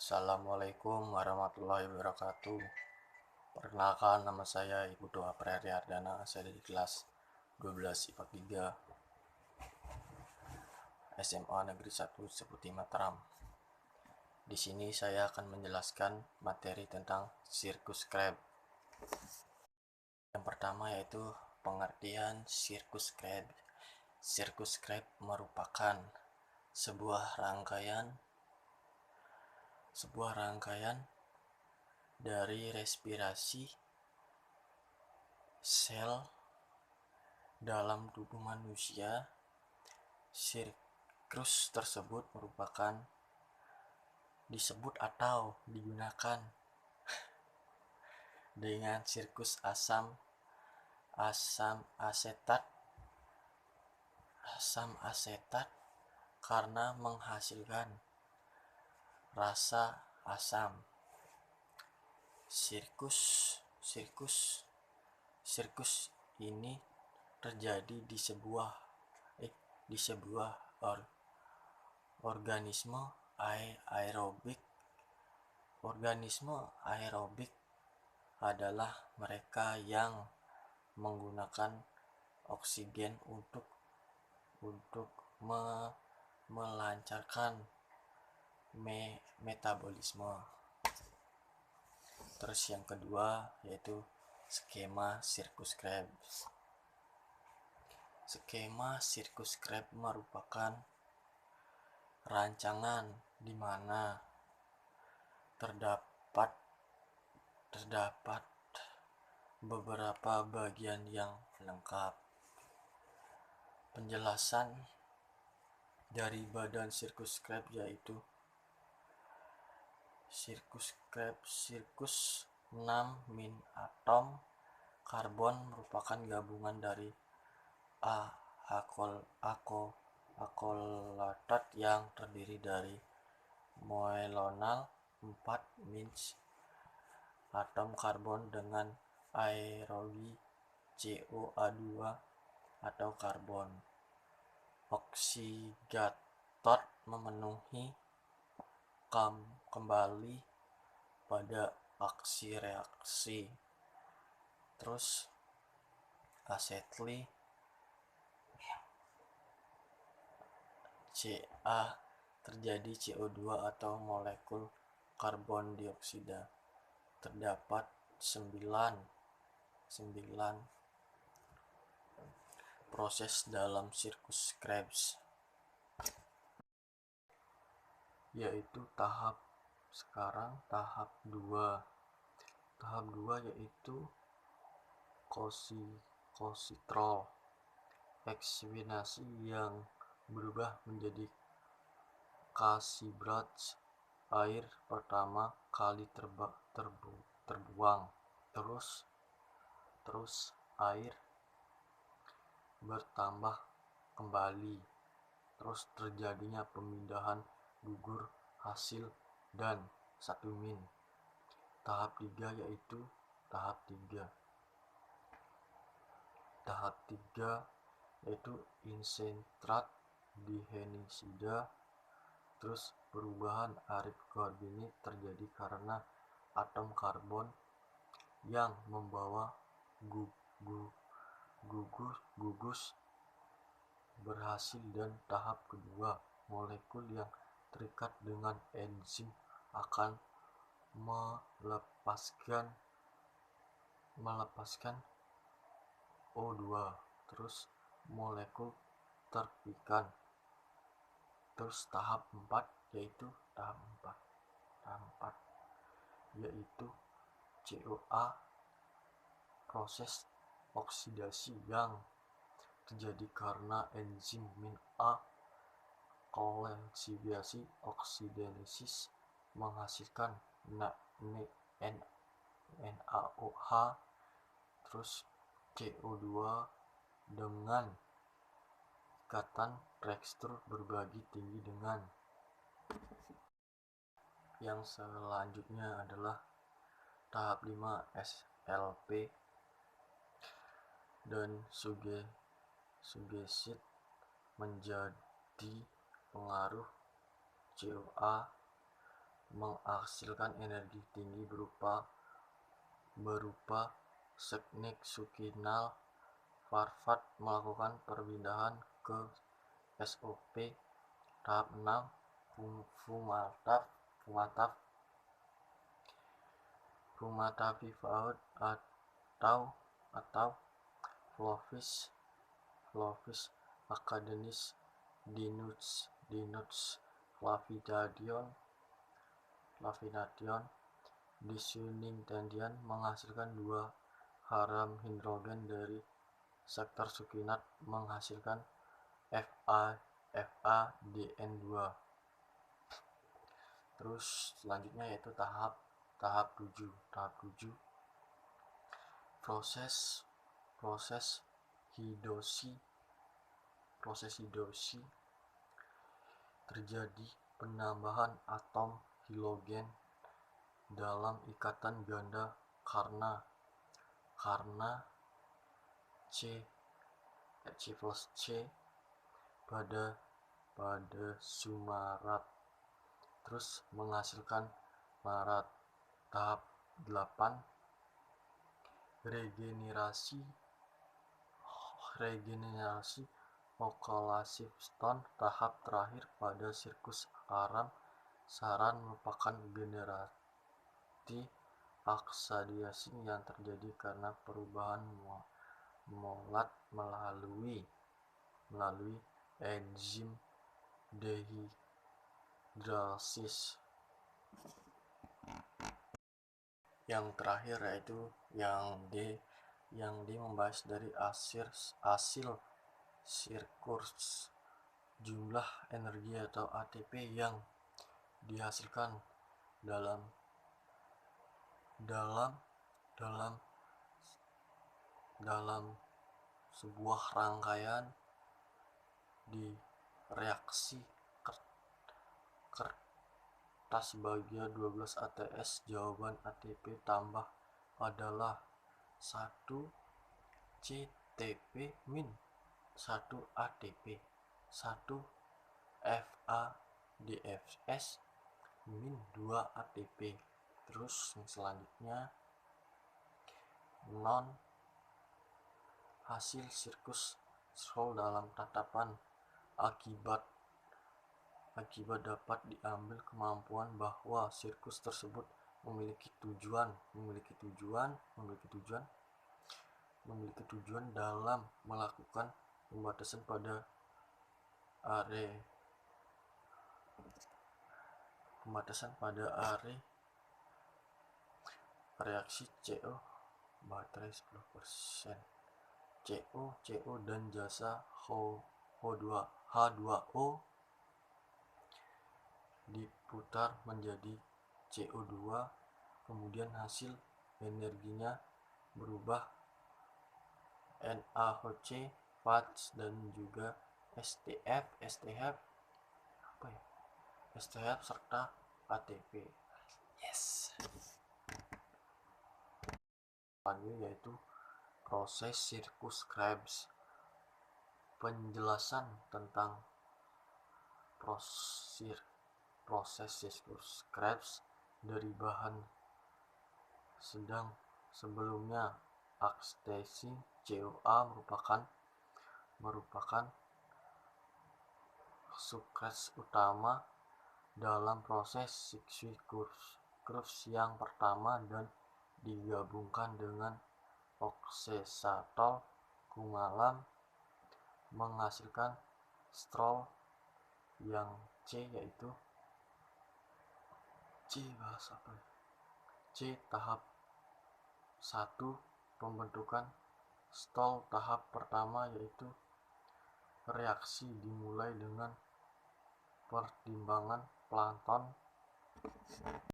Assalamualaikum warahmatullahi wabarakatuh. Perkenalkan, nama saya Ibu Doa Prayardana. Saya dari kelas 12 IPA 3 SMA Negeri 1 Seputi Mataram. Di sini saya akan menjelaskan materi tentang sirkus krab. Yang pertama yaitu pengertian sirkus krab. Sirkus krab merupakan sebuah rangkaian dari respirasi sel dalam tubuh manusia. Sirkus tersebut merupakan disebut atau digunakan dengan sirkus asam asetat karena menghasilkan rasa asam. Sirkus ini terjadi di sebuah organisme aerobik. Organisme aerobik adalah mereka yang menggunakan oksigen untuk melancarkan metabolisme. Terus yang kedua yaitu skema sirkus krab. Skema sirkus krab merupakan rancangan di mana terdapat beberapa bagian yang lengkap. Penjelasan dari badan sirkus krab yaitu sirkus 6 min atom karbon merupakan gabungan dari akolatat yang terdiri dari monolenal 4 min atom karbon dengan aerobi COA2 atau karbon oksidator memenuhi kembali pada aksi reaksi. Terus asetli Ca terjadi CO2 atau molekul karbon dioksida. Terdapat 9 proses dalam sirkus Krebs, yaitu tahap 2. Tahap 2 yaitu kositrol ekspinasi yang berubah menjadi kasibrat. Air pertama kali terbuang, terus air bertambah kembali, terus terjadinya pemindahan gugur hasil dan 1 min. Tahap 3 yaitu tahap 3 yaitu insentrat dihenisida. Terus perubahan arid organik terjadi karena atom karbon yang membawa gugus berhasil. Dan tahap kedua, molekul yang terikat dengan enzim akan melepaskan O2, terus molekul terpikat. Terus tahap 4 yaitu COA, proses oksidasi yang terjadi karena enzim min A koleksiasi oksigenesis menghasilkan NaOH, terus CO2 dengan ikatan tekstur berbagi tinggi dengan. Yang selanjutnya adalah tahap 5 SLP dan sugesit menjadi pengaruh COA menghasilkan energi tinggi berupa seknik sukinal. Farvat melakukan perpindahan ke SOP tahap 6 Fumatavifaud atau Flovis acadens dinuts flavidation disuningtendian menghasilkan dua haram hidrogen dari sektor sukinat menghasilkan FADN2. Terus selanjutnya yaitu tahap 7. Proses hidosi terjadi penambahan atom hidrogen dalam ikatan ganda karena C pada sumarat, terus menghasilkan marat. Tahap 8 regenerasi Okolaivston. Tahap terakhir pada sirkus saran merupakan generasi oxidasi yang terjadi karena perubahan molat melalui enzim dehidrasis. Yang terakhir yaitu yang D membahas dari hasil sirkus, jumlah energi atau ATP yang dihasilkan dalam sebuah rangkaian di reaksi kertas bahagia 12 ATS. Jawaban ATP tambah adalah 1 CTP min 1 ATP 1 FADFS min 2 ATP. Terus yang selanjutnya non hasil sirkus scroll dalam tatapan akibat dapat diambil kemampuan bahwa sirkus tersebut memiliki tujuan dalam melakukan pembatasan pada reaksi CO baterai 10%, CO dan jasa H2O diputar menjadi CO2, kemudian hasil energinya berubah NaOC, PADS dan juga STF serta ATP. Yes. Selanjutnya yaitu proses sirkus Krebs. Penjelasan tentang proses sirkus Krebs dari bahan sebelumnya ekstasi CoA merupakan sukses utama dalam proses sirkus yang pertama dan digabungkan dengan oksetatol kumalam menghasilkan strol yang C yaitu tahap 1 pembentukan stol. Tahap pertama yaitu reaksi dimulai dengan pertimbangan plankton